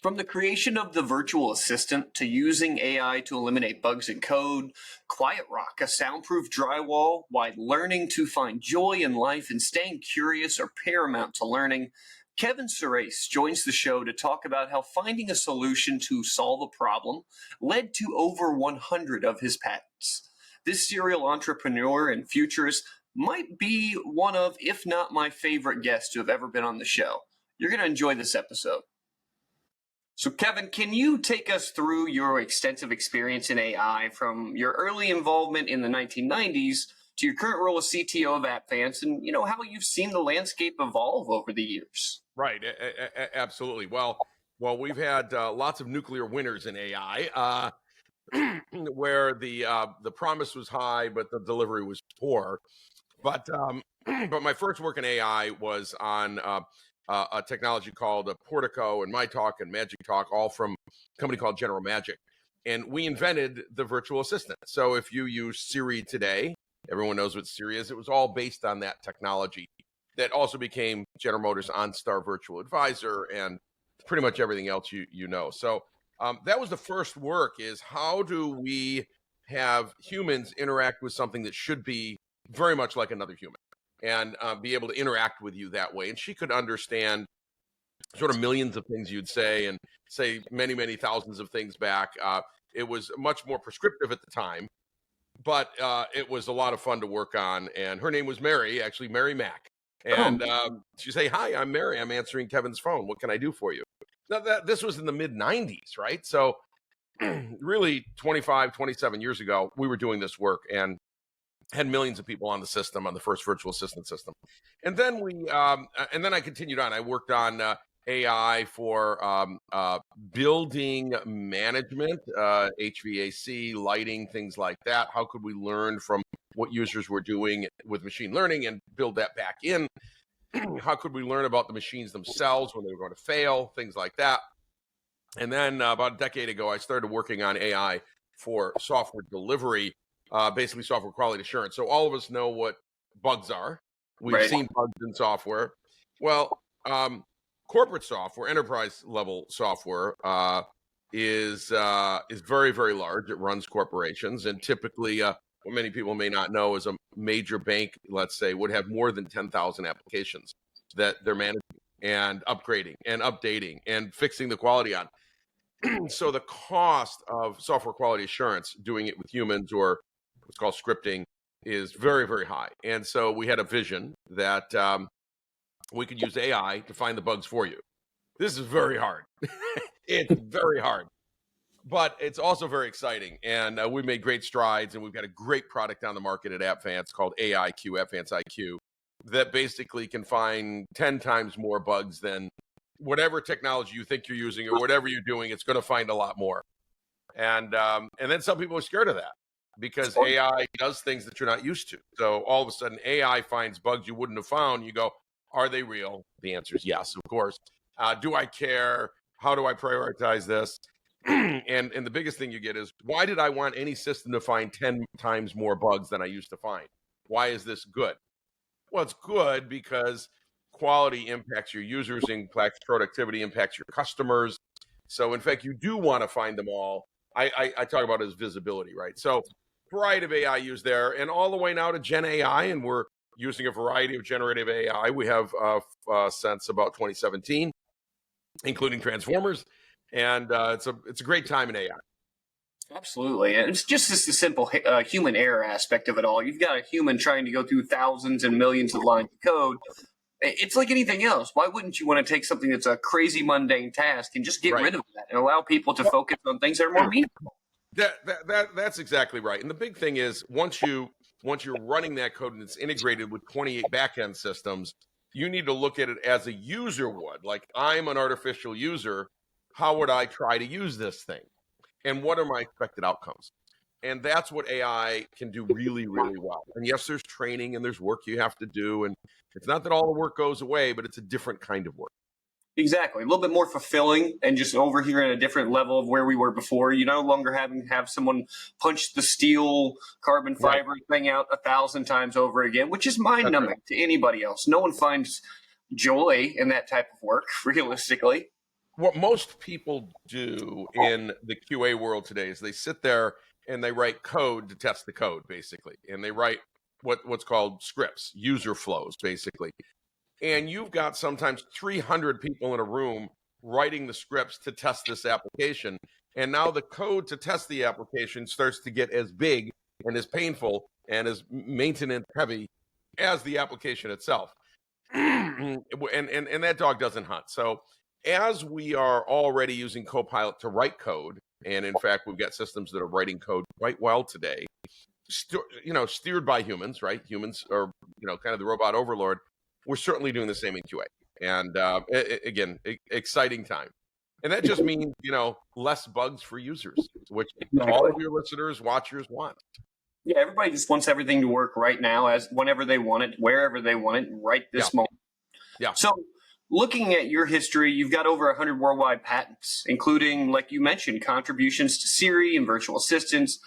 From the creation of the virtual assistant to using AI to eliminate bugs in code, Quiet Rock, a soundproof drywall, why learning to find joy in life and staying curious are paramount to learning, Kevin Surace joins the show to talk about how finding a solution to solve a problem led to over 100 of his patents. This serial entrepreneur and futurist might be one of, if not my favorite guests to have ever been on the show. You're going to enjoy this episode. So Kevin, can you take us through your extensive experience in AI from your early involvement in the 1990s to your current role as CTO of AppVance and, how you've seen the landscape evolve over the years? Right. Absolutely. Well, we've had lots of nuclear winners in AI where the promise was high, but the delivery was poor. But my first work in AI was on a technology called Portico and MyTalk and Magic Talk, all from a company called General Magic. And we invented the virtual assistant. So if you use Siri today, everyone knows what Siri is. It was all based on that technology that also became General Motors OnStar Virtual Advisor and pretty much everything else you know. So that was the first work, is how do we have humans interact with something that should be very much like another human, and be able to interact with you that way. And she could understand sort of millions of things you'd say and say many, many thousands of things back. It was much more prescriptive at the time, but it was a lot of fun to work on. And her name was Mary, actually Mary Mack. And she'd say, "Hi, I'm Mary. I'm answering Kevin's phone. What can I do for you?" Now, this was in the mid-90s, right? So really 25, 27 years ago, we were doing this work and had millions of people on the system, on the first virtual assistant system. And then I continued on. I worked on AI for building management, HVAC, lighting, things like that. How could we learn from what users were doing with machine learning and build that back in? How could we learn about the machines themselves when they were going to fail, things like that. And then about a decade ago, I started working on AI for software delivery, basically software quality assurance. So all of us know what bugs are. We've seen bugs in software. Well, corporate software, enterprise level software, is very, very large. It runs corporations, and typically, what many people may not know is a major bank, let's say, would have more than 10,000 applications that they're managing and upgrading and updating and fixing the quality on. So the cost of software quality assurance, doing it with humans or what's called scripting, is very, very high. And so we had a vision that we could use AI to find the bugs for you. This is very hard. It's very hard, but it's also very exciting. And we made great strides, and we've got a great product on the market at AppVance called AIQ, AppVance IQ, that basically can find 10 times more bugs than whatever technology you think you're using or whatever you're doing. It's going to find a lot more. And then some people are scared of that, because AI does things that you're not used to. So all of a sudden, AI finds bugs you wouldn't have found. You go, are they real? The answer is yes, of course. Do I care? How do I prioritize this? And the biggest thing you get is, why did I want any system to find 10 times more bugs than I used to find? Why is this good? Well, it's good because quality impacts your users, impacts productivity, impacts your customers. So in fact, you do want to find them all. I talk about it as visibility, right? So variety of AI used there, and all the way now to Gen AI, and we're using a variety of generative AI. We have since about 2017, including transformers, and it's a great time in AI. Absolutely. And it's just the simple human error aspect of it all. You've got a human trying to go through thousands and millions of lines of code. It's like anything else. Why wouldn't you want to take something that's a crazy mundane task and just get rid of that and allow people to focus on things that are more meaningful? That's exactly right. And the big thing is, once you're running that code and it's integrated with 28 backend systems, you need to look at it as a user would. Like, I'm an artificial user. How would I try to use this thing? And what are my expected outcomes? And that's what AI can do really, really well. And yes, there's training and there's work you have to do. And it's not that all the work goes away, but it's a different kind of work. Exactly. A little bit more fulfilling, and just over here at a different level of where we were before. You no longer have someone punch the steel carbon fiber thing out 1,000 times over again, which is mind-numbing to anybody else. No one finds joy in that type of work, realistically. what most people do in the QA world today is they sit there and they write code to test the code, basically, and they write what's called scripts, user flows, basically. And you've got sometimes 300 people in a room writing the scripts to test this application. And now the code to test the application starts to get as big and as painful and as maintenance heavy as the application itself. and that dog doesn't hunt. So as we are already using Copilot to write code, and in fact, we've got systems that are writing code quite well today, steered by humans, right? Humans are, kind of the robot overlord. We're certainly doing the same in QA. And again, exciting time. And that just means, less bugs for users, which all of your listeners, watchers want. Yeah, everybody just wants everything to work right now, as whenever they want it, wherever they want it, right this moment. Yeah. So looking at your history, you've got over 100 worldwide patents, including, like you mentioned, contributions to Siri and virtual assistants.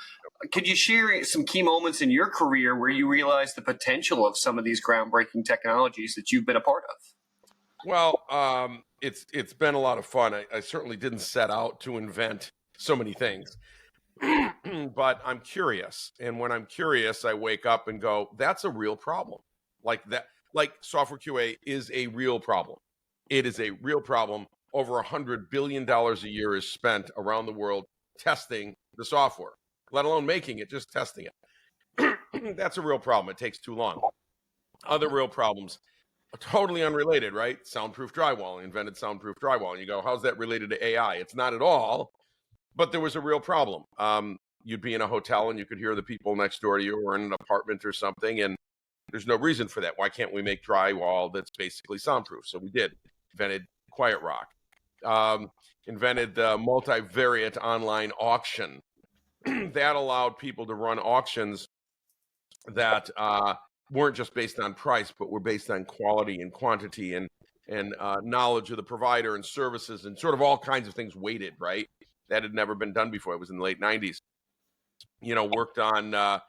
Could you share some key moments in your career where you realized the potential of some of these groundbreaking technologies that you've been a part of? Well, it's been a lot of fun. I certainly didn't set out to invent so many things, but I'm curious. And when I'm curious, I wake up and go, that's a real problem. Like software QA is a real problem. It is a real problem. Over $100 billion a year is spent around the world testing the software, let alone making it, just testing it. That's a real problem. It takes too long. Other real problems, totally unrelated, right? Soundproof drywall, invented soundproof drywall. And you go, how's that related to AI? It's not at all, but there was a real problem. You'd be in a hotel and you could hear the people next door to you, or in an apartment or something, and there's no reason for that. Why can't we make drywall that's basically soundproof? So we did. Invented Quiet Rock. Invented the multivariate online auction. That allowed people to run auctions that weren't just based on price, but were based on quality and quantity and knowledge of the provider and services and sort of all kinds of things weighted, right? That had never been done before. It was in the late 90s. Worked on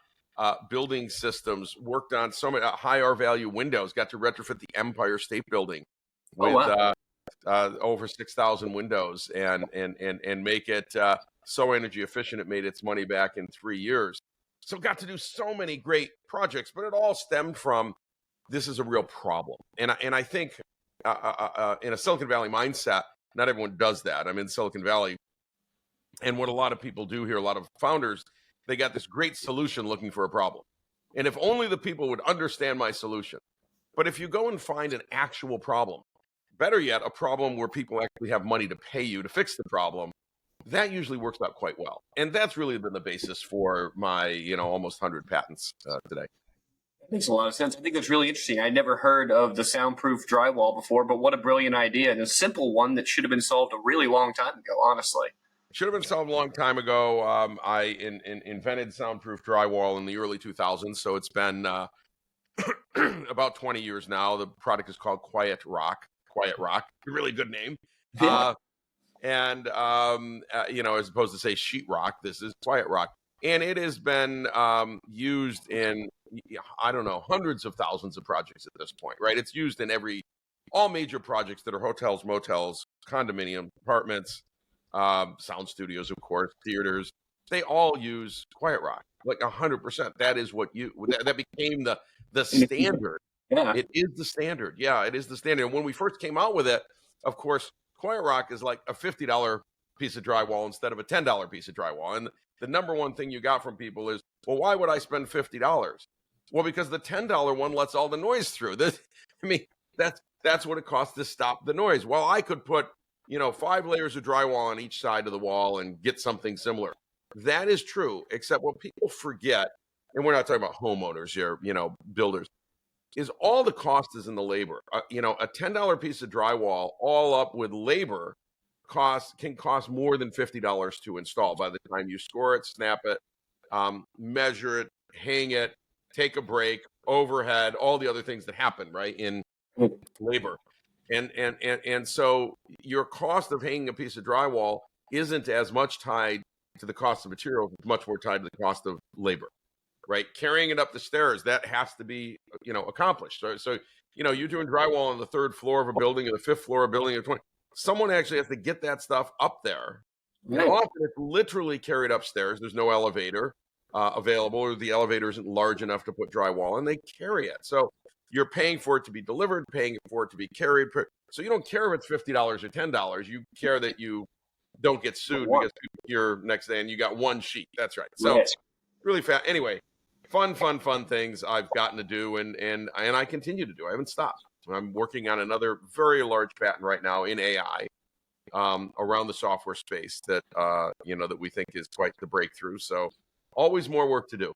building systems, worked on so many high R value windows, got to retrofit the Empire State Building with over 6,000 windows and make it so energy efficient it made its money back in 3 years. So got to do so many great projects, but it all stemmed from, this is a real problem. And I think in a Silicon Valley mindset, not everyone does that. I'm in Silicon Valley, and what a lot of people do here, a lot of founders, they got this great solution looking for a problem. And if only the people would understand my solution. But if you go and find an actual problem, better yet, a problem where people actually have money to pay you to fix the problem, that usually works out quite well. And that's really been the basis for my, almost 100 patents today. Makes a lot of sense. I think that's really interesting. I'd never heard of the soundproof drywall before, but what a brilliant idea, and a simple one that should have been solved a really long time ago, honestly. Should have been solved a long time ago. I invented soundproof drywall in the early 2000s, so it's been about 20 years now. The product is called Quiet Rock. Quiet Rock, a really good name. Yeah. And as opposed to say sheetrock, this is Quiet Rock. And it has been used in, hundreds of thousands of projects at this point, right? It's used in all major projects that are hotels, motels, condominium, apartments, sound studios, of course, theaters. They all use Quiet Rock, like 100%. That is what that became the standard. Yeah. It is the standard. Yeah, it is the standard. And when we first came out with it, of course, Quiet Rock is like a $50 piece of drywall instead of a $10 piece of drywall. And the number one thing you got from people is, well, why would I spend $50? Well, because the $10 one lets all the noise through. That's what it costs to stop the noise. Well, I could put, 5 layers of drywall on each side of the wall and get something similar. That is true, except what people forget, and we're not talking about homeowners here, builders, is all the cost is in the labor. A $10 piece of drywall, all up with labor, can cost more than $50 to install by the time you score it, snap it, measure it, hang it, take a break, overhead, all the other things that happen, right, in labor. And so your cost of hanging a piece of drywall isn't as much tied to the cost of materials, it's much more tied to the cost of labor. Right, carrying it up the stairs, that has to be, accomplished. So you're doing drywall on the 3rd floor of a building or the 5th floor of a building, someone actually has to get that stuff up there. And Right. often it's literally carried upstairs. There's no elevator available, or the elevator isn't large enough to put drywall, and they carry it. So you're paying for it to be delivered, paying for it to be carried. So you don't care if it's $50 or $10. You care that you don't get sued because people hear next day and you got one sheet. That's right. So Right. really fast. Anyway, fun things I've gotten to do, and I continue to do. I haven't stopped. I'm working on another very large patent right now in AI around the software space that that we think is quite the breakthrough. So always more work to do.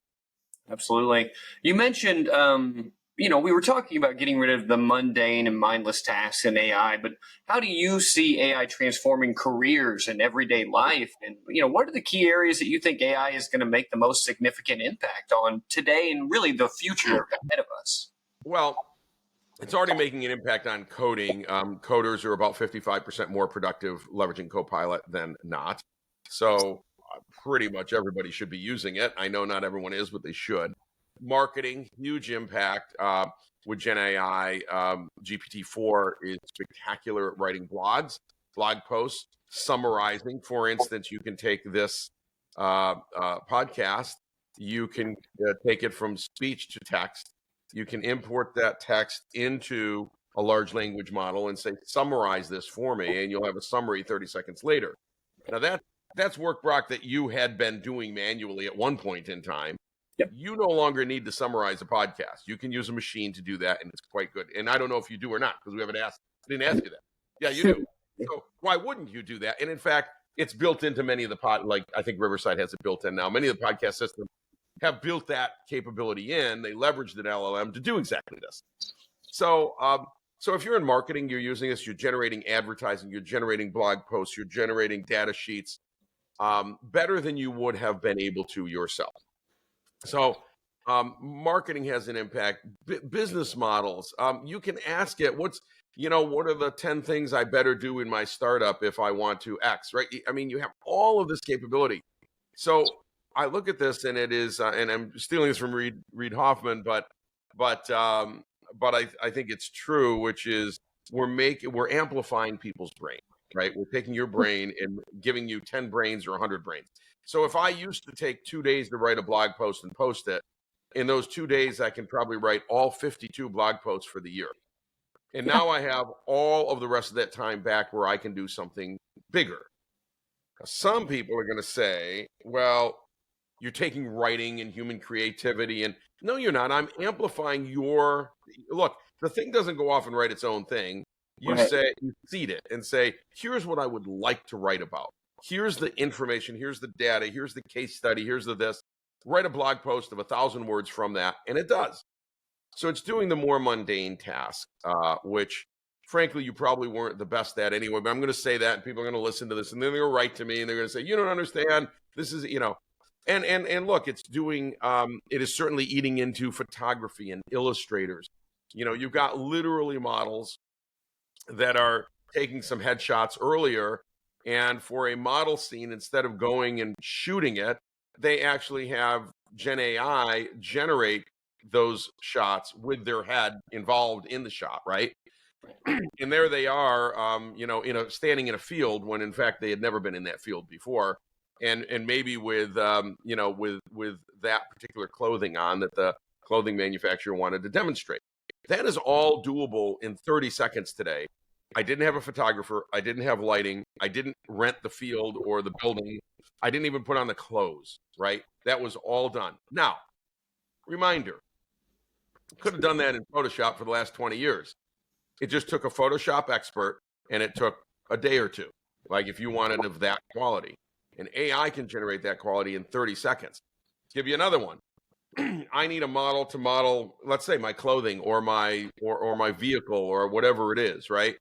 Absolutely. You mentioned, we were talking about getting rid of the mundane and mindless tasks in AI, but how do you see AI transforming careers and everyday life? And, what are the key areas that you think AI is going to make the most significant impact on today and really the future ahead of us? Well, it's already making an impact on coding. Coders are about 55% more productive leveraging Copilot than not. So pretty much everybody should be using it. I know not everyone is, but they should. Marketing, huge impact with Gen AI. GPT-4 is spectacular at writing blog posts, summarizing. For instance, you can take this podcast, you can take it from speech to text. You can import that text into a large language model and say, summarize this for me, and you'll have a summary 30 seconds later. Now that's work, Brock, that you had been doing manually at one point in time. Yep. You no longer need to summarize a podcast. You can use a machine to do that, and it's quite good. And I don't know if you do or not, because we didn't ask you that. Yeah, you do. So why wouldn't you do that? And in fact, it's built into many of the like I think Riverside has it built in now. Many of the podcast systems have built that capability in. They leveraged an LLM to do exactly this. So if you're in marketing, you're using this, you're generating advertising, you're generating blog posts, you're generating data sheets better than you would have been able to yourself. So marketing has an impact. Business models, you can ask it, what are the 10 things I better do in my startup if I want to X, right? I mean, you have all of this capability. So I look at this, and it is, and I'm stealing this from Reid Hoffman, but I think it's true, which is we're amplifying people's brain, right? We're taking your brain and giving you 10 brains or 100 brains. So if I used to take 2 days to write a blog post and post it, in those 2 days, I can probably write all 52 blog posts for the year. And now I have all of the rest of that time back where I can do something bigger. Some people are going to say, well, you're taking writing and human creativity, and no, you're not. I'm amplifying look, the thing doesn't go off and write its own thing. You seed it and say, here's what I would like to write about. Here's the information. Here's the data. Here's the case study. Here's this. Write a blog post of 1,000 words from that. And it does. So it's doing the more mundane task, which frankly, you probably weren't the best at anyway, but I'm going to say that, and people are going to listen to this, and then they're going to write to me, and they're going to say, you don't understand. This is, and look, it's doing, it is certainly eating into photography and illustrators. You've got literally models that are taking some headshots earlier, and for a model scene, instead of going and shooting it, they actually have Gen AI generate those shots with their head involved in the shot, right? And there they are, standing in a field when in fact they had never been in that field before, and maybe with with that particular clothing on that the clothing manufacturer wanted to demonstrate. That is all doable in 30 seconds today. I didn't have a photographer. I didn't have lighting. I didn't rent the field or the building. I didn't even put on the clothes, right? That was all done. Now, reminder, could have done that in Photoshop for the last 20 years. It just took a Photoshop expert, and it took a day or two, like if you wanted of that quality. And AI can generate that quality in 30 seconds. Give you another one. I need a model to model, let's say, my clothing or my vehicle or whatever it is, right?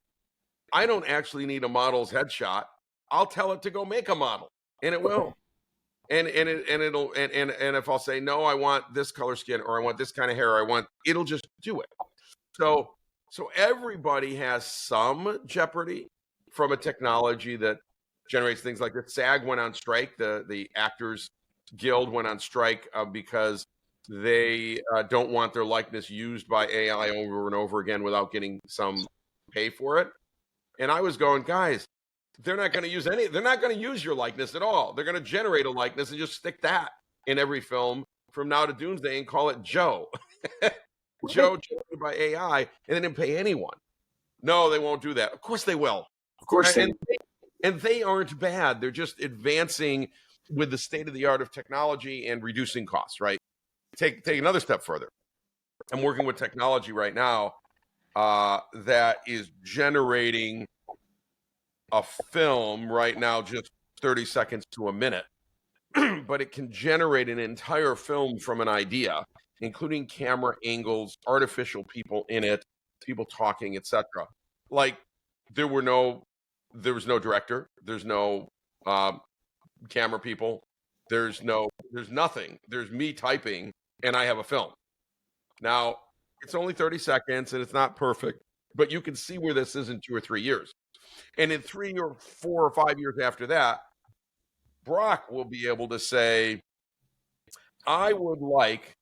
I don't actually need a model's headshot. I'll tell it to go make a model, and it will. And if I'll say, no, I want this color skin, or I want this kind of hair, it'll just do it. So everybody has some jeopardy from a technology that generates things like this. SAG went on strike. The Actors Guild went on strike because they don't want their likeness used by AI over and over again without getting some pay for it. And I was going, guys, they're not going to use they're not going to use your likeness at all. They're going to generate a likeness and just stick that in every film from now to doomsday and call it Joe. Joe generated by AI, and they didn't pay anyone. No, they won't do that. Of course they will. Of course And they aren't bad. They're just advancing with the state of the art of technology and reducing costs, right? Take another step further. I'm working with technology right now that is generating a film right now, just 30 seconds to a minute, but it can generate an entire film from an idea, including camera angles, artificial people in it, people talking, etc. Like there was no director, there's no camera people, there's nothing. There's me typing, and I have a film. Now it's only 30 seconds, and it's not perfect, but you can see where this is in 2 or 3 years. And in 3 or 4 or 5 years after that, Brock will be able to say, I would like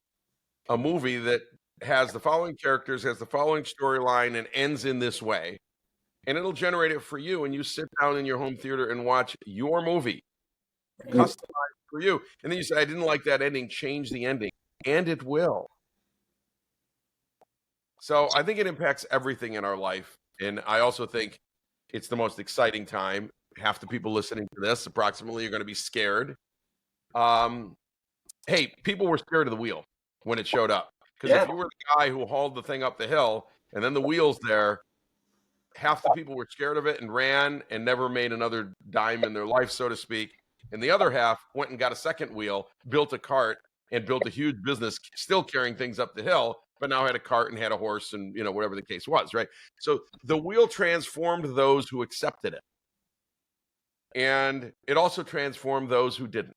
a movie that has the following characters, has the following storyline, and ends in this way. And it'll generate it for you, and you sit down in your home theater and watch your movie, customized for you. And then you say, I didn't like that ending, change the ending. And it will. So I think it impacts everything in our life. And I also think it's the most exciting time. Half the people listening to this, approximately, are going to be scared. Hey, people were scared of the wheel when it showed up. Because if you were the guy who hauled the thing up the hill and then the wheel's there, half the people were scared of it and ran and never made another dime in their life, so to speak. And the other half went and got a second wheel, built a cart, and built a huge business, still carrying things up the hill, but now had a cart and had a horse and, whatever the case was, right? So the wheel transformed those who accepted it. And it also transformed those who didn't.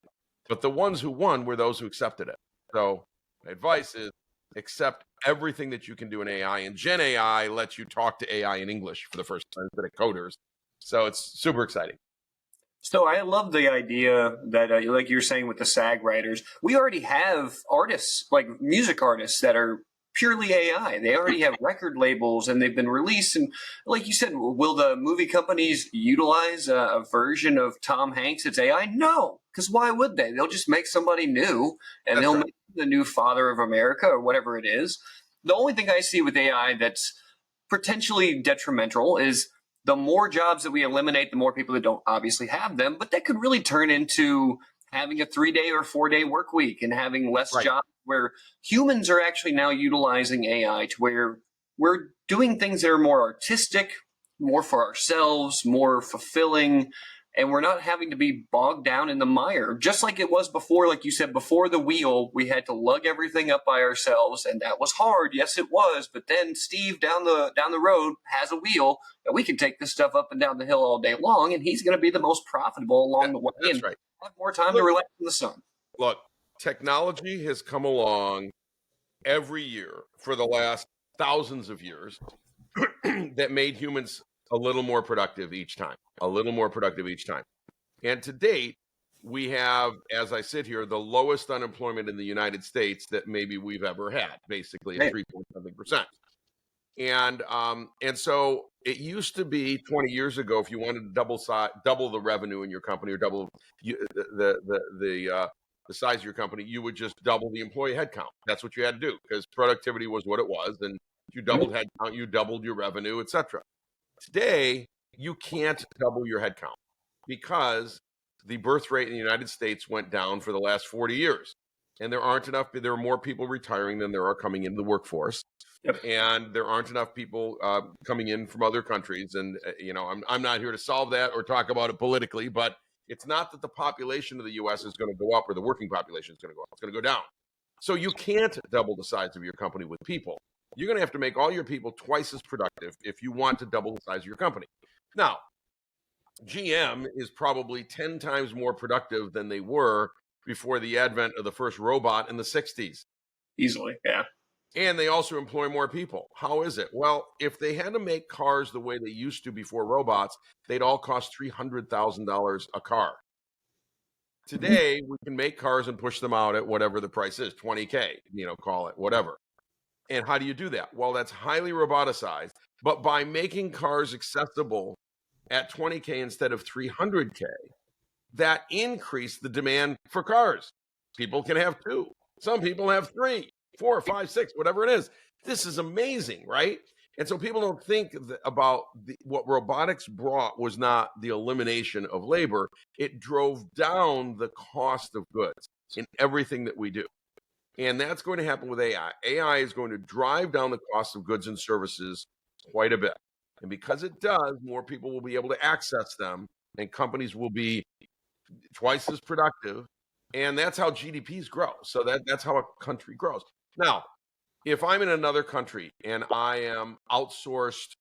But the ones who won were those who accepted it. So my advice is accept everything that you can do in AI. And Gen AI lets you talk to AI in English for the first time instead of coders. So it's super exciting. So I love the idea that, like you're saying with the SAG writers, we already have artists, like music artists, that are purely AI. They already have record labels and they've been released. And like you said, will the movie companies utilize a version of Tom Hanks that's AI? No, because why would they? They'll just make somebody new, and they'll make the new Father of America or whatever it is. The only thing I see with AI that's potentially detrimental is the more jobs that we eliminate, the more people that don't obviously have them, but that could really turn into having a 3-day or 4-day work week and having less jobs, where humans are actually now utilizing AI to where we're doing things that are more artistic, more for ourselves, more fulfilling, and we're not having to be bogged down in the mire. Just like it was before, like you said, before the wheel, we had to lug everything up by ourselves, and that was hard. Yes, it was. But then Steve down the road has a wheel, and we can take this stuff up and down the hill all day long, and he's going to be the most profitable along the way. That's right. Have more time to relax in the sun. Look, technology has come along every year for the last thousands of years that made humans a little more productive each time, And to date, we have, as I sit here, the lowest unemployment in the United States that maybe we've ever had, basically at 3.something%. And so it used to be 20 years ago, if you wanted to double the revenue in your company or double the size of your company, you would just double the employee headcount. That's what you had to do, because productivity was what it was, and if you doubled headcount, you doubled your revenue, etc. Today, you can't double your headcount because the birth rate in the United States went down for the last 40 years. And there are more people retiring than there are coming into the workforce. And there aren't enough people coming in from other countries. And, I'm not here to solve that or talk about it politically, but it's not that the population of the U.S. is going to go up or the working population is going to go up. It's going to go down. So you can't double the size of your company with people. You're going to have to make all your people twice as productive if you want to double the size of your company. Now, GM is probably 10 times more productive than they were before the advent of the first robot in the 60s. Easily, yeah. And they also employ more people. How is it? Well, if they had to make cars the way they used to before robots, they'd all cost $300,000 a car. Today, we can make cars and push them out at whatever the price is, $20K, call it, whatever. And how do you do that? Well, that's highly roboticized. But by making cars accessible at 20K instead of 300K, that increased the demand for cars. People can have two. Some people have three, four, five, six, whatever it is. This is amazing, right? And so people don't think about what robotics brought was not the elimination of labor. It drove down the cost of goods in everything that we do. And that's going to happen with AI. AI is going to drive down the cost of goods and services quite a bit. And because it does, more people will be able to access them, and companies will be twice as productive. And that's how GDPs grow. So that's how a country grows. Now, if I'm in another country and I am outsourced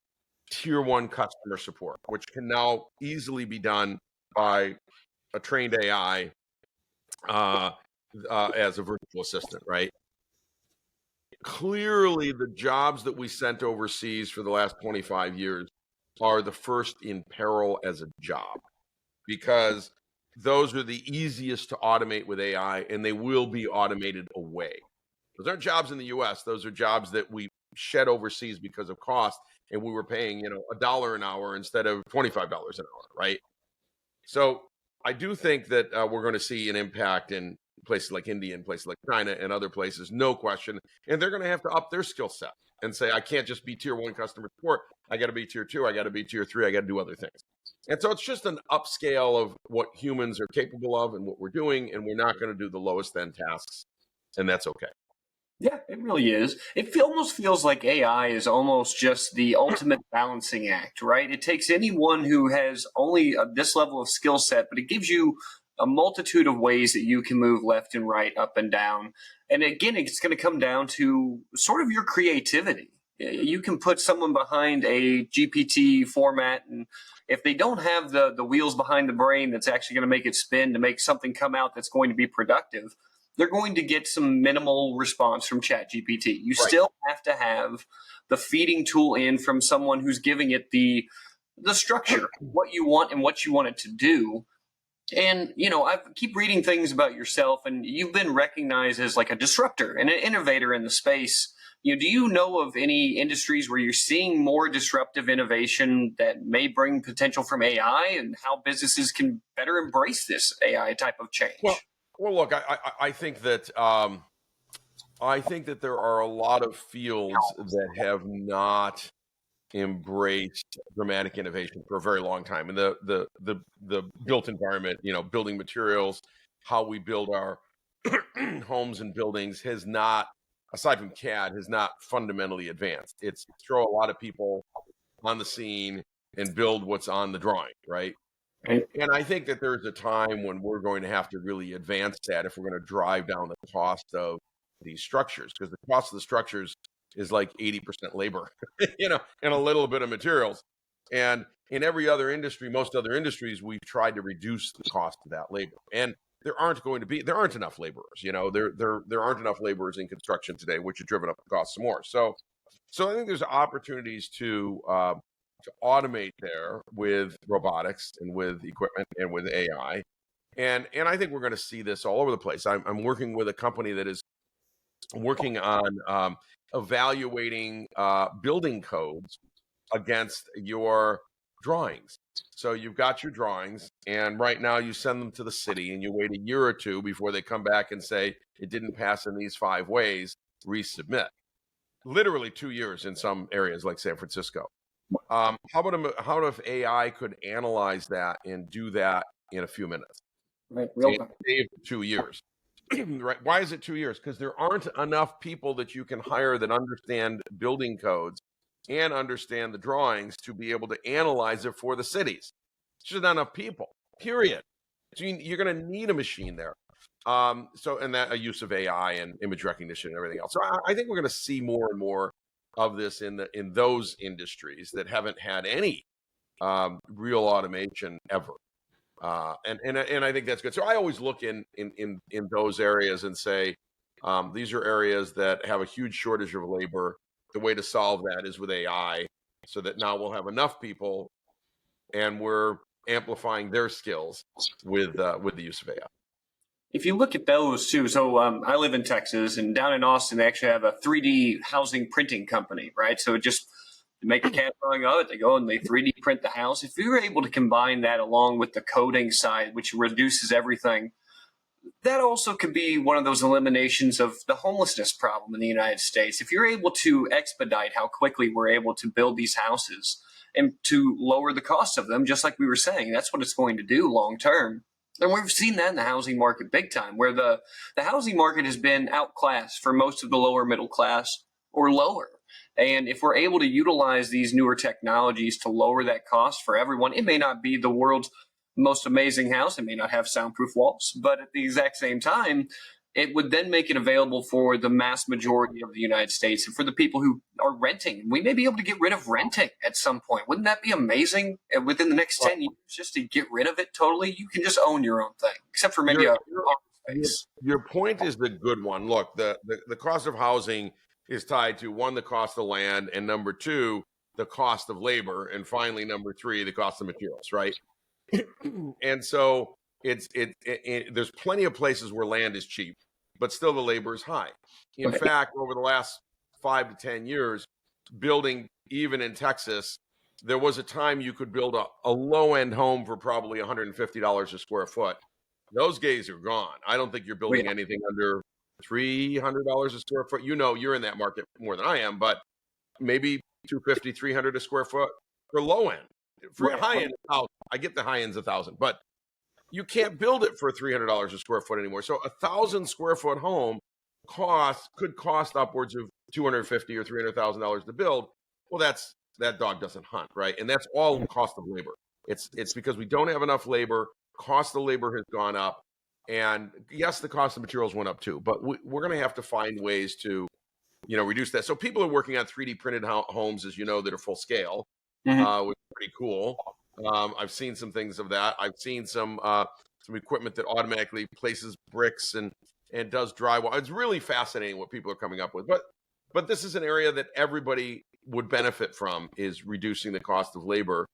tier one customer support, which can now easily be done by a trained AI as a virtual assistant, right? Clearly, the jobs that we sent overseas for the last 25 years are the first in peril as a job, because those are the easiest to automate with AI, and they will be automated away. Those aren't jobs in the US. Those are jobs that we shed overseas because of cost, and we were paying, $1 an hour instead of $25 an hour, right? So I do think that we're going to see an impact in places like India and places like China and other places, no question. And they're going to have to up their skill set and say, I can't just be tier one customer support. I got to be tier two. I got to be tier three. I got to do other things. And so it's just an upscale of what humans are capable of and what we're doing. And we're not going to do the lowest end tasks. And that's okay. Yeah, it really is. It almost feels like AI is almost just the ultimate balancing act, right? It takes anyone who has only this level of skill set, but it gives you a multitude of ways that you can move left and right, up and down. And again, it's going to come down to sort of your creativity. You can put someone behind a GPT format, and if they don't have the wheels behind the brain that's actually going to make it spin to make something come out that's going to be productive, they're going to get some minimal response from ChatGPT. You Right. still have to have the feeding tool in from someone who's giving it the structure, what you want and what you want it to do. And, I keep reading things about yourself, and you've been recognized as like a disruptor and an innovator in the space. Do you know of any industries where you're seeing more disruptive innovation that may bring potential from AI, and how businesses can better embrace this AI type of change? Well, look, I think that there are a lot of fields that have not embraced dramatic innovation for a very long time. And the built environment, building materials, how we build our homes and buildings has not, aside from CAD, has not fundamentally advanced. It's throw a lot of people on the scene and build what's on the drawing, right? Right. And I think that there's a time when we're going to have to really advance that if we're going to drive down the cost of these structures, because the cost of the structures is like 80% labor, and a little bit of materials. And in every other industry, most other industries, we've tried to reduce the cost of that labor. And there aren't enough laborers. There aren't enough laborers in construction today, which have driven up the cost some more. So I think there's opportunities to automate there with robotics and with equipment and with AI. And I think we're going to see this all over the place. I'm working with a company that is working on evaluating building codes against your drawings. So you've got your drawings, and right now you send them to the city, and you wait a year or two before they come back and say it didn't pass in these 5 ways, resubmit. Literally 2 years in some areas like San Francisco. How if AI could analyze that and do that in a few minutes? Right, Save 2 years. Right? Why is it 2 years? Because there aren't enough people that you can hire that understand building codes and understand the drawings to be able to analyze it for the cities. It's just not enough people, period. So you're going to need a machine there. And that a use of AI and image recognition and everything else. So I think we're going to see more and more of this in those industries that haven't had any real automation ever. And I think that's good. So I always look in those areas and say, these are areas that have a huge shortage of labor. The way to solve that is with AI, so that now we'll have enough people, and we're amplifying their skills with the use of AI. If you look at those too, so I live in Texas, and down in Austin, they actually have a 3D housing printing company, right? So They make a CAD drawing of it. They go and they 3D print the house. If you're able to combine that along with the coding side, which reduces everything, that also could be one of those eliminations of the homelessness problem in the United States. If you're able to expedite how quickly we're able to build these houses and to lower the cost of them, just like we were saying, that's what it's going to do long term. And we've seen that in the housing market big time, where the housing market has been outclassed for most of the lower middle class or lower. And if we're able to utilize these newer technologies to lower that cost for everyone, it may not be the world's most amazing house. It may not have soundproof walls, but at the exact same time, it would then make it available for the mass majority of the United States and for the people who are renting. We may be able to get rid of renting at some point. Wouldn't that be amazing? And within the next 10 years, just to get rid of it totally, you can just own your own thing, except for maybe a office space. Your point is the good one. Look, the cost of housing is tied to, one, the cost of land, and number two, the cost of labor, and finally, number three, the cost of materials, right? And so there's plenty of places where land is cheap, but still the labor is high. In fact, over the last 5 to 10 years, building, even in Texas, there was a time you could build a low-end home for probably $150 a square foot. Those days are gone. I don't think you're building anything under $300 a square foot. You know, you're in that market more than I am, but maybe $250, $300 a square foot for low end. For high end, I get the high end's $1,000, but you can't build it for $300 a square foot anymore. So 1,000 square foot home could cost upwards of $250,000 or $300,000 to build. Well, that dog doesn't hunt, right? And that's all cost of labor. It's because we don't have enough labor. Cost of labor has gone up, and yes, the cost of materials went up too. But we're going to have to find ways to, reduce that. So people are working on 3D printed homes, as you know, that are full scale, which is pretty cool. I've seen some things of that. I've seen some equipment that automatically places bricks and does drywall. It's really fascinating what people are coming up with. But this is an area that everybody would benefit from, is reducing the cost of labor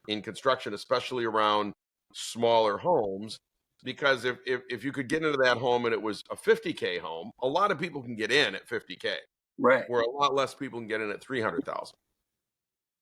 in construction, especially around smaller homes. Because if you could get into that home and it was a $50K home, a lot of people can get in at $50K, right? Where a lot less people can get in at $300,000.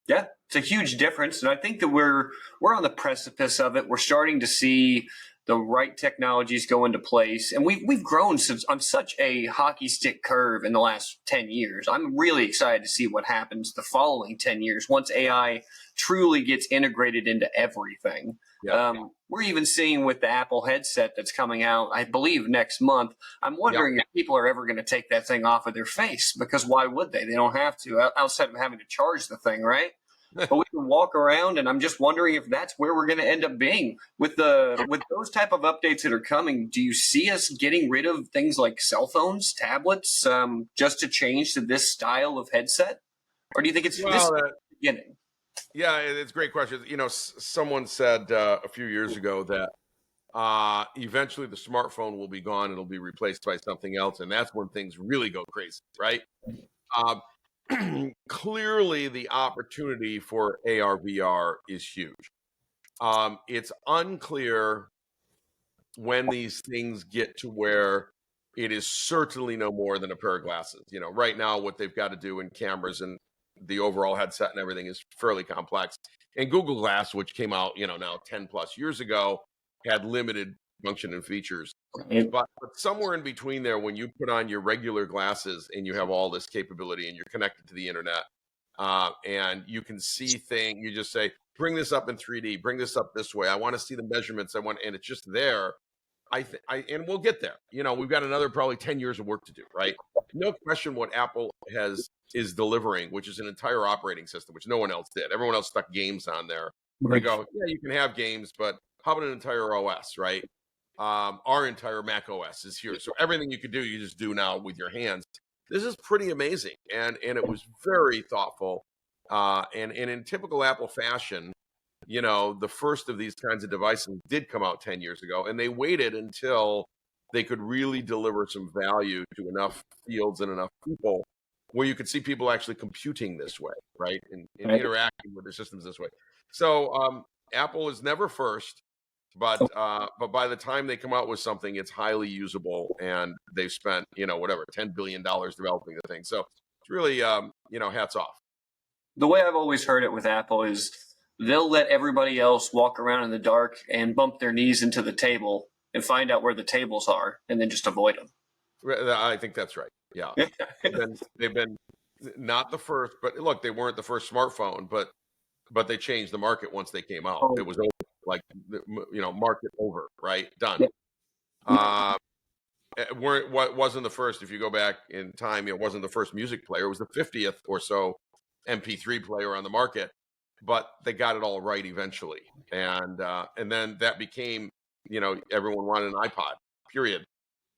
Yeah, it's a huge difference, and I think that we're on the precipice of it. We're starting to see the right technologies go into place, and we've grown on such a hockey stick curve in the last 10 years. I'm really excited to see what happens the following 10 years once AI truly gets integrated into everything. Yeah. We're even seeing with the Apple headset that's coming out, I believe, next month. I'm wondering if people are ever going to take that thing off of their face, because why would they? They don't have to, outside of having to charge the thing, right? But we can walk around, and I'm just wondering if that's where we're going to end up being with those type of updates that are coming. Do you see us getting rid of things like cell phones, tablets, just to change to this style of headset, or do you think it's the beginning? Yeah, it's a great question. Someone said a few years ago that eventually the smartphone will be gone; it'll be replaced by something else, and that's when things really go crazy, right? Clearly, the opportunity for AR VR is huge. It's unclear when these things get to where it is certainly no more than a pair of glasses. Right now, what they've got to do in cameras and the overall headset and everything is fairly complex. And Google Glass, which came out, now 10 plus years ago, had limited function and features. But somewhere in between there, when you put on your regular glasses and you have all this capability and you're connected to the internet, and you can see things, you just say, bring this up in 3D, bring this up this way. I want to see the measurements. And it's just there. And we'll get there. We've got another probably 10 years of work to do, right? No question what Apple is delivering, which is an entire operating system, which no one else did. Everyone else stuck games on there. They go, yeah, you can have games, but how about an entire OS, right? Our entire Mac OS is here. So everything you could do, you just do now with your hands. This is pretty amazing. And it was very thoughtful. And in typical Apple fashion, the first of these kinds of devices did come out 10 years ago, and they waited until they could really deliver some value to enough fields and enough people where you could see people actually computing this way, right? And interacting with their systems this way. So Apple is never first, but by the time they come out with something, it's highly usable, and they've spent, $10 billion developing the thing. So it's really, hats off. The way I've always heard it with Apple is they'll let everybody else walk around in the dark and bump their knees into the table and find out where the tables are and then just avoid them. I think that's right. Yeah. They've been not the first, but look, they weren't the first smartphone, but they changed the market once they came out. Oh, It was over, like, market over, right? Done. yeah. What wasn't the first, if you go back in time, it wasn't the first music player. It was the 50th or so MP3 player on the market, but they got it all right eventually. And then that became, everyone wanted an iPod, period.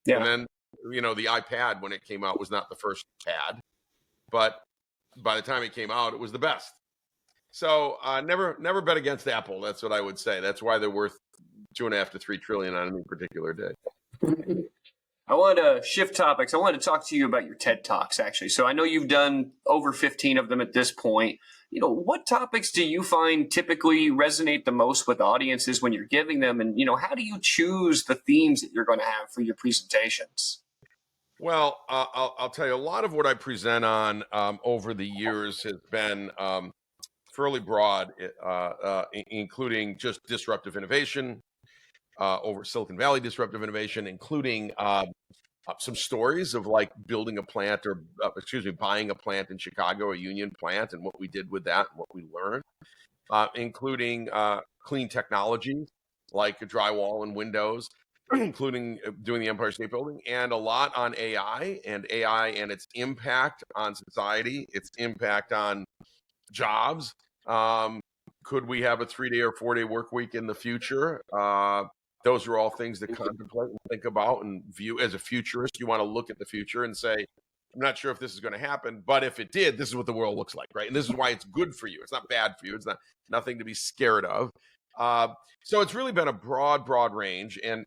And Yeah. then, the iPad, when it came out, was not the first pad, but by the time it came out, it was the best. So never bet against Apple. That's what I would say. That's why they're worth 2.5 to 3 trillion on any particular day. I want to shift topics. I want to talk to you about your TED Talks, actually. So I know you've done over 15 of them at this point. What topics do you find typically resonate the most with audiences when you're giving them? And, how do you choose the themes that you're going to have for your presentations? Well, I'll tell you, a lot of what I present on over the years has been fairly broad, including just disruptive innovation, over Silicon Valley disruptive innovation, including some stories of like building a plant or, buying a plant in Chicago, a union plant, and what we did with that and what we learned, including clean technologies like drywall and windows, including doing the Empire State Building, and a lot on AI and its impact on society, its impact on jobs. Could we have a 3-day or 4-day work week in the future? Those are all things to contemplate and think about and view. As a futurist, you want to look at the future and say, I'm not sure if this is going to happen, but if it did, this is what the world looks like, right? And this is why it's good for you. It's not bad for you. It's nothing to be scared of. So it's really been a broad range, and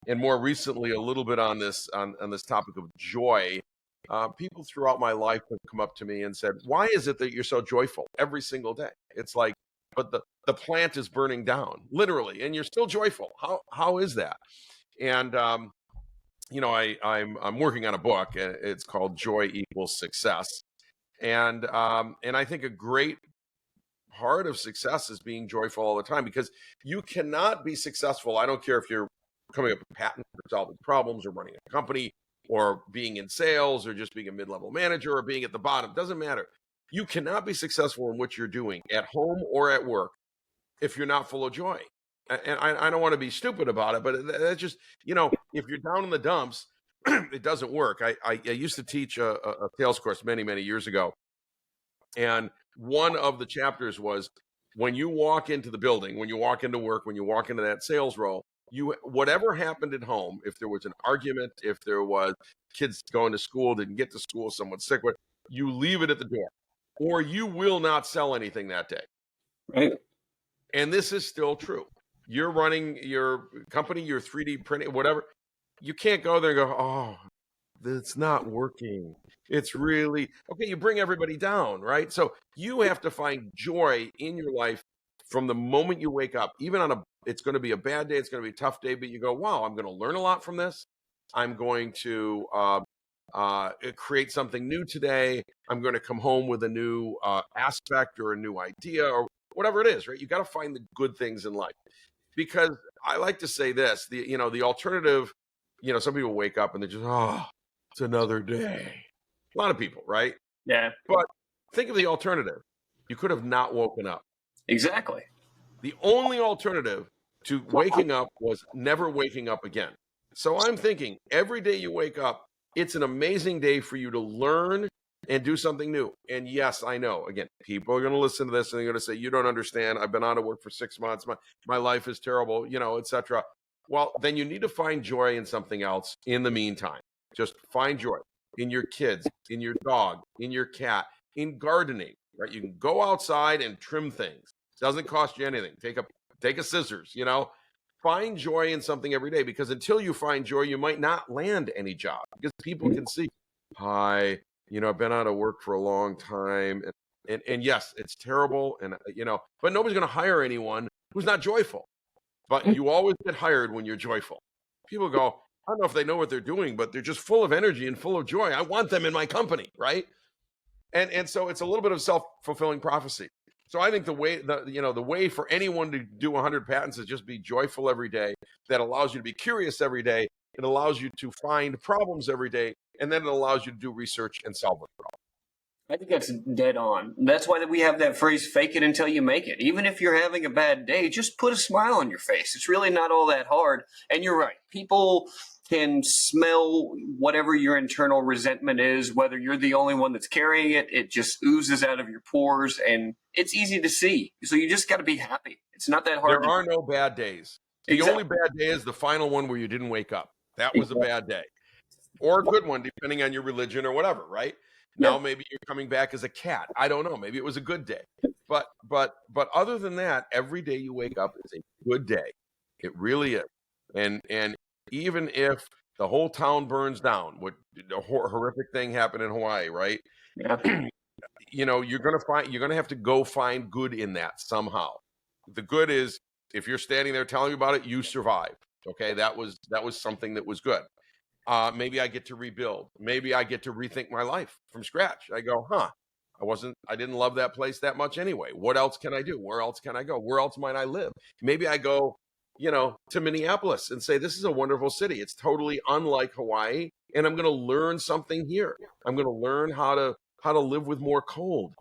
more recently, a little bit on this topic of joy. People throughout my life have come up to me and said, "Why is it that you're so joyful every single day?" It's like, but the plant is burning down, literally, and you're still joyful. How is that? And I'm working on a book. It's called Joy Equals Success, and I think a great part of success is being joyful all the time, because you cannot be successful. I don't care if you're coming up with patents or solving problems or running a company or being in sales or just being a mid-level manager or being at the bottom. Doesn't matter. You cannot be successful in what you're doing at home or at work if you're not full of joy. And I don't want to be stupid about it, but that's just, if you're down in the dumps, it doesn't work. I used to teach a sales course many years ago. And one of the chapters was, when you walk into the building, when you walk into work, when you walk into that sales role, whatever happened at home, if there was an argument, if there was kids going to school, didn't get to school, someone's sick, you leave it at the door, or you will not sell anything that day. Right. And this is still true. You're running your company, your 3D printing, whatever. You can't go there and go, "Oh, it's not working. It's really okay." You bring everybody down, right? So you have to find joy in your life from the moment you wake up. Even it's going to be a bad day, it's going to be a tough day, but you go, "Wow, I'm going to learn a lot from this. I'm going to create something new today. I'm going to come home with a new aspect or a new idea," or whatever it is, right? You got to find the good things in life, because I like to say this: the alternative. Some people wake up and they're just, "Oh, it's another day." A lot of people, right? Yeah. But think of the alternative. You could have not woken up. Exactly. The only alternative to waking up was never waking up again. So I'm thinking, every day you wake up, it's an amazing day for you to learn and do something new. And yes, I know, again, people are going to listen to this and they're going to say, "You don't understand. I've been out of work for 6 months. My life is terrible, etc." Well, then you need to find joy in something else in the meantime. Just find joy in your kids, in your dog, in your cat, in gardening, right? You can go outside and trim things. It doesn't cost you anything. Take a scissors, Find joy in something every day, because until you find joy, you might not land any job, because people can see, "Hi, I've been out of work for a long time." And yes, it's terrible. And, but nobody's going to hire anyone who's not joyful. But you always get hired when you're joyful. People go, "I don't know if they know what they're doing, but they're just full of energy and full of joy. I want them in my company," right? And so it's a little bit of self-fulfilling prophecy. So I think the way for anyone to do 100 patents is just be joyful every day. That allows you to be curious every day. It allows you to find problems every day, and then it allows you to do research and solve them. I think that's dead on. That's why we have that phrase, fake it until you make it. Even if you're having a bad day, just put a smile on your face. It's really not all that hard. And you're right. People can smell whatever your internal resentment is, whether you're the only one that's carrying it. It just oozes out of your pores, and it's easy to see. So you just got to be happy. It's not that hard. There are no bad days. The only bad day is the final one where you didn't wake up. That was a bad day. Or a good one, depending on your religion or whatever, right? Now maybe you're coming back as a cat. I don't know. Maybe it was a good day. But other than that, every day you wake up is a good day. It really is. And even if the whole town burns down, what a horrific thing happened in Hawaii, right? Yeah. You're gonna have to go find good in that somehow. The good is if you're standing there telling me about it, you survived. Okay, that was something that was good. Maybe I get to rebuild. Maybe I get to rethink my life from scratch. I go, I didn't love that place that much anyway. What else can I do? Where else can I go? Where else might I live? Maybe I go, to Minneapolis and say, this is a wonderful city. It's totally unlike Hawaii. And I'm going to learn something here. I'm going to learn how to live with more cold.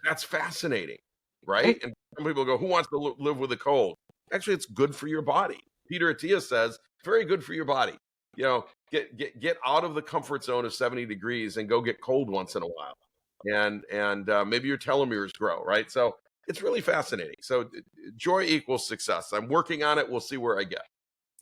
That's fascinating, right? And some people go, who wants to live with the cold? Actually, it's good for your body. Peter Attia says, very good for your body. Get out of the comfort zone of 70 degrees and go get cold once in a while. And maybe your telomeres grow, right? So it's really fascinating. So joy equals success. I'm working on it. We'll see where I get.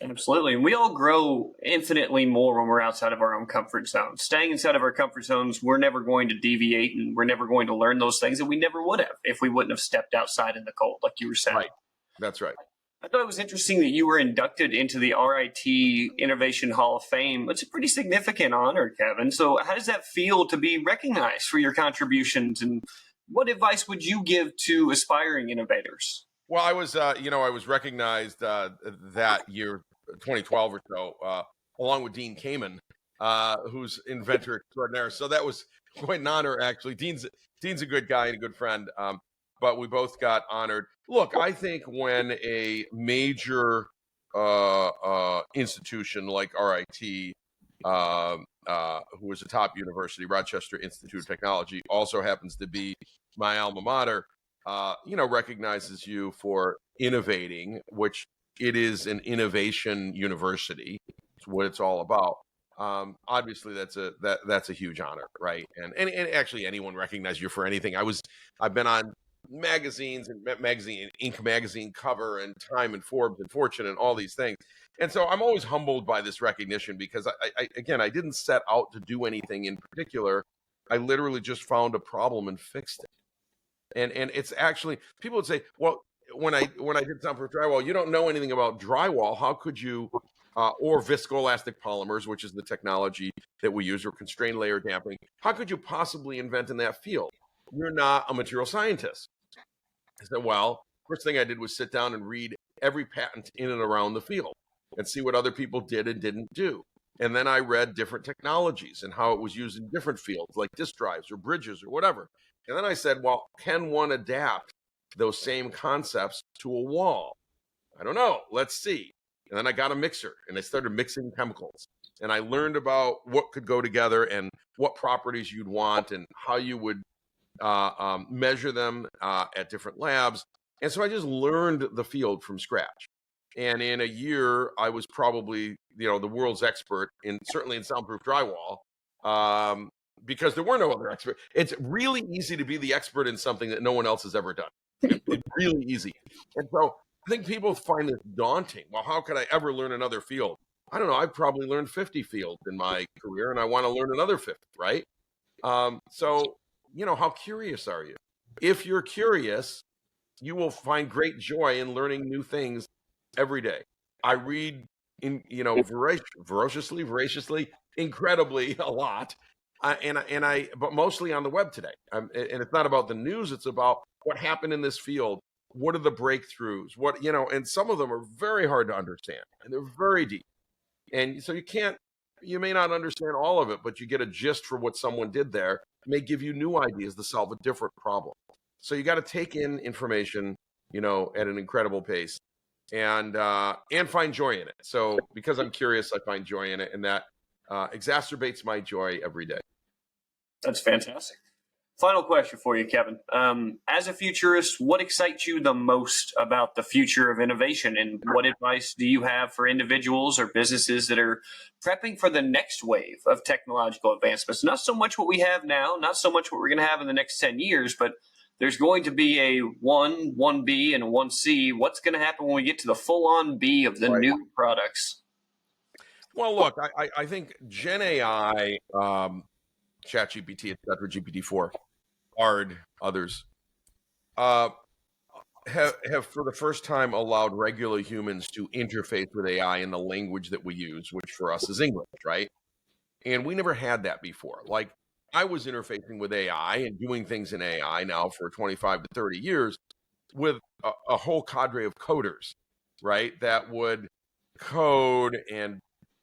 Absolutely. And we all grow infinitely more when we're outside of our own comfort zone. Staying inside of our comfort zones, we're never going to deviate, and we're never going to learn those things that we never would have if we wouldn't have stepped outside in the cold, like you were saying. Right. That's right. I thought it was interesting that you were inducted into the RIT Innovation Hall of Fame. It's a pretty significant honor, Kevin. So how does that feel to be recognized for your contributions, and what advice would you give to aspiring innovators? Well, I was recognized that year, 2012 or so, along with Dean Kamen, who's inventor extraordinaire. So that was quite an honor, actually. Dean's a good guy and a good friend, but we both got honored. Look, I think when a major institution like RIT, who is a top university, Rochester Institute of Technology, also happens to be my alma mater, recognizes you for innovating, which it is an innovation university. It's what it's all about. Obviously, that's a huge honor, right? And actually, anyone recognize you for anything. I've been on magazines and Inc. magazine cover and Time and Forbes and Fortune and all these things. And so I'm always humbled by this recognition because I didn't set out to do anything in particular. I literally just found a problem and fixed it. And it's actually, people would say, well, when I did soundproof drywall, you don't know anything about drywall. How could you, or viscoelastic polymers, which is the technology that we use, or constrained layer damping, how could you possibly invent in that field? You're not a material scientist. I said, well, first thing I did was sit down and read every patent in and around the field and see what other people did and didn't do. And then I read different technologies and how it was used in different fields, like disk drives or bridges or whatever. And then I said, well, can one adapt those same concepts to a wall? I don't know. Let's see. And then I got a mixer and I started mixing chemicals. And I learned about what could go together and what properties you'd want and how you would measure them at different labs. And so I just learned the field from scratch. And in a year, I was probably, the world's expert certainly in soundproof drywall, because there were no other experts. It's really easy to be the expert in something that no one else has ever done. It's really easy. And so I think people find this daunting. Well, how could I ever learn another field? I don't know. I've probably learned 50 fields in my career, and I want to learn another 50, right? So, how curious are you? If you're curious, you will find great joy in learning new things every day. I read voraciously, incredibly a lot. But mostly on the web today. And it's not about the news. It's about what happened in this field. What are the breakthroughs? And some of them are very hard to understand and they're very deep. And so you may not understand all of it, but you get a gist for what someone did there. may give you new ideas to solve a different problem. So you got to take in information, at an incredible pace, and find joy in it. So because I'm curious, I find joy in it, and that exacerbates my joy every day. That's fantastic. Final question for you, Kevin. As a futurist, what excites you the most about the future of innovation, and what advice do you have for individuals or businesses that are prepping for the next wave of technological advancements? Not so much what we have now, not so much what we're going to have in the next 10 years, but there's going to be a 1B, and a 1C. What's going to happen when we get to the full-on B of the new products? Well, look, I think Gen AI, ChatGPT, etc., GPT-4, Bard, others, have for the first time allowed regular humans to interface with AI in the language that we use, which for us is English, right? And we never had that before. Like, I was interfacing with AI and doing things in AI now for 25 to 30 years with a whole cadre of coders, right? That would code and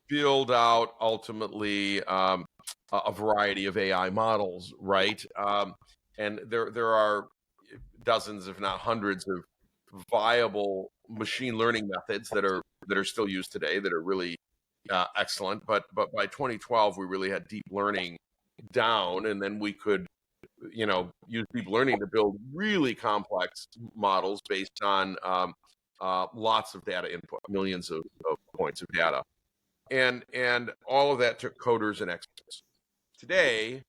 build out ultimately a variety of AI models, right? And there are dozens, if not hundreds, of viable machine learning methods that are still used today that are really excellent. But by 2012, we really had deep learning down, and then we could use deep learning to build really complex models based on lots of data input, millions of points of data, and all of that took coders and experts. Today,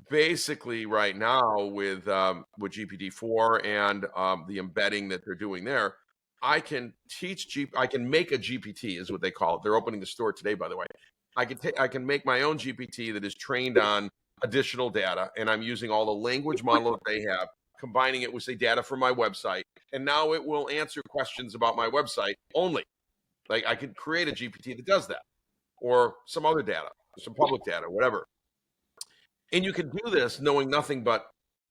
basically right now with GPT-4 and the embedding that they're doing there, I can make a GPT, is what they call it. They're opening the store today, by the way. I can make my own GPT that is trained on additional data, and I'm using all the language model that they have, combining it with, say, data from my website, and now it will answer questions about my website only. Like, I could create a GPT that does that, or some other data, some public data, whatever. And you can do this knowing nothing but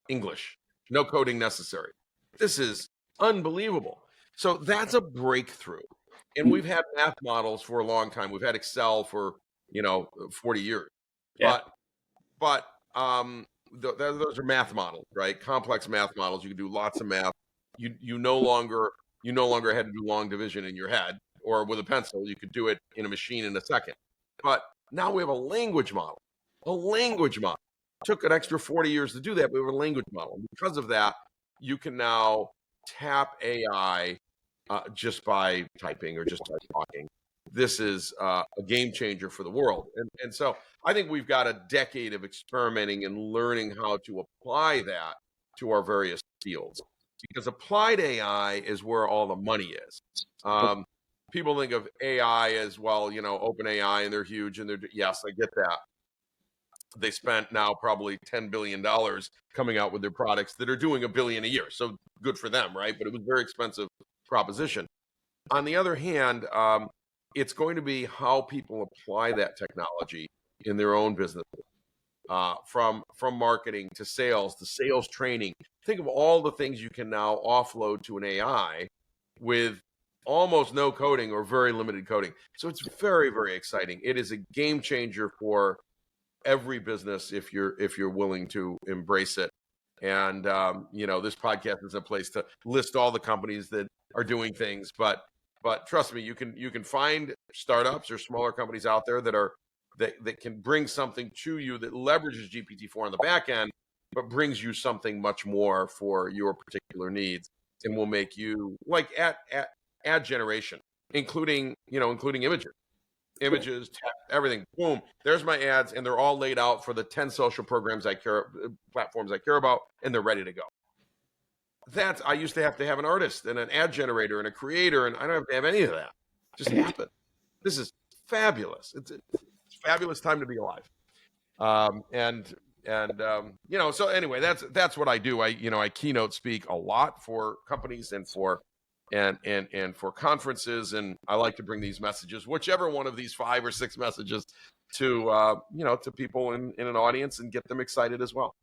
English, no coding necessary. This is unbelievable. So that's a breakthrough. And we've had math models for a long time. We've had Excel for 40 years. Yeah. But those are math models, right? Complex math models. You can do lots of math. You no longer had to do long division in your head or with a pencil. You could do it in a machine in a second. But now we have a language model. A language model. It took an extra 40 years to do that, but we have a language model. And because of that, you can now tap AI just by typing or just by talking. This is a game changer for the world. And so I think we've got a decade of experimenting and learning how to apply that to our various fields. Because applied AI is where all the money is. People think of AI as, well, OpenAI, and they're huge, and yes, I get that. They spent now probably $10 billion coming out with their products that are doing $1 billion a year. So good for them, right? But it was a very expensive proposition. On the other hand, it's going to be how people apply that technology in their own businesses, from marketing to sales training. Think of all the things you can now offload to an AI with almost no coding or very limited coding. So it's very, very exciting. It is a game changer for every business if you're willing to embrace it. And this podcast is a place to list all the companies that are doing things, but trust me, you can find startups or smaller companies out there that can bring something to you that leverages GPT-4 on the back end, but brings you something much more for your particular needs, and will make you, like, ad generation, including images, text, everything. Boom, there's my ads, and they're all laid out for the 10 social platforms I care about, and they're ready to go. I used to have an artist and an ad generator and a creator, and I don't have to have any of that. It just happened. This is fabulous. It's a fabulous time to be alive. So anyway, that's what I do. I keynote speak a lot for companies and for conferences, and I like to bring these messages, whichever one of these 5 or 6 messages, to people in an audience, and get them excited as well.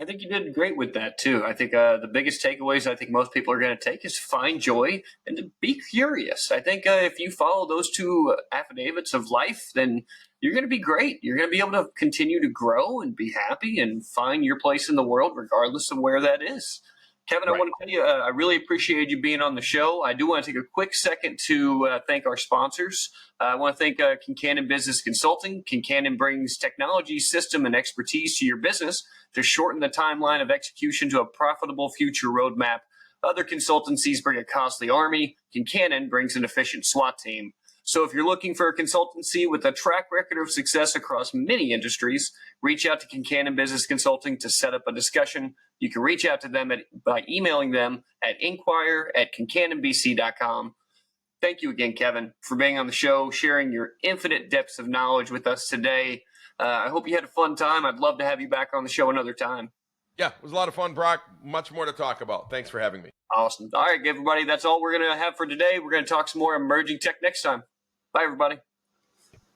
I think you did great with that too. I think the biggest takeaways I think most people are going to take is find joy and to be curious. I think if you follow those two affidavits of life, then you're going to be great. You're going to be able to continue to grow and be happy and find your place in the world, regardless of where that is. Kevin, I Right. want to tell you, I really appreciate you being on the show. I do want to take a quick second to thank our sponsors. I want to thank Kincannon Business Consulting. Kincannon brings technology, system, and expertise to your business to shorten the timeline of execution to a profitable future roadmap. Other consultancies bring a costly army. Kincannon brings an efficient SWAT team. So if you're looking for a consultancy with a track record of success across many industries, reach out to Kincannon Business Consulting to set up a discussion. You can reach out to them by emailing them at inquire@kincannonbc.com. Thank you again, Kevin, for being on the show, sharing your infinite depths of knowledge with us today. I hope you had a fun time. I'd love to have you back on the show another time. Yeah, it was a lot of fun, Brock. Much more to talk about. Thanks for having me. Awesome. All right, everybody, that's all we're going to have for today. We're going to talk some more emerging tech next time. Bye, everybody.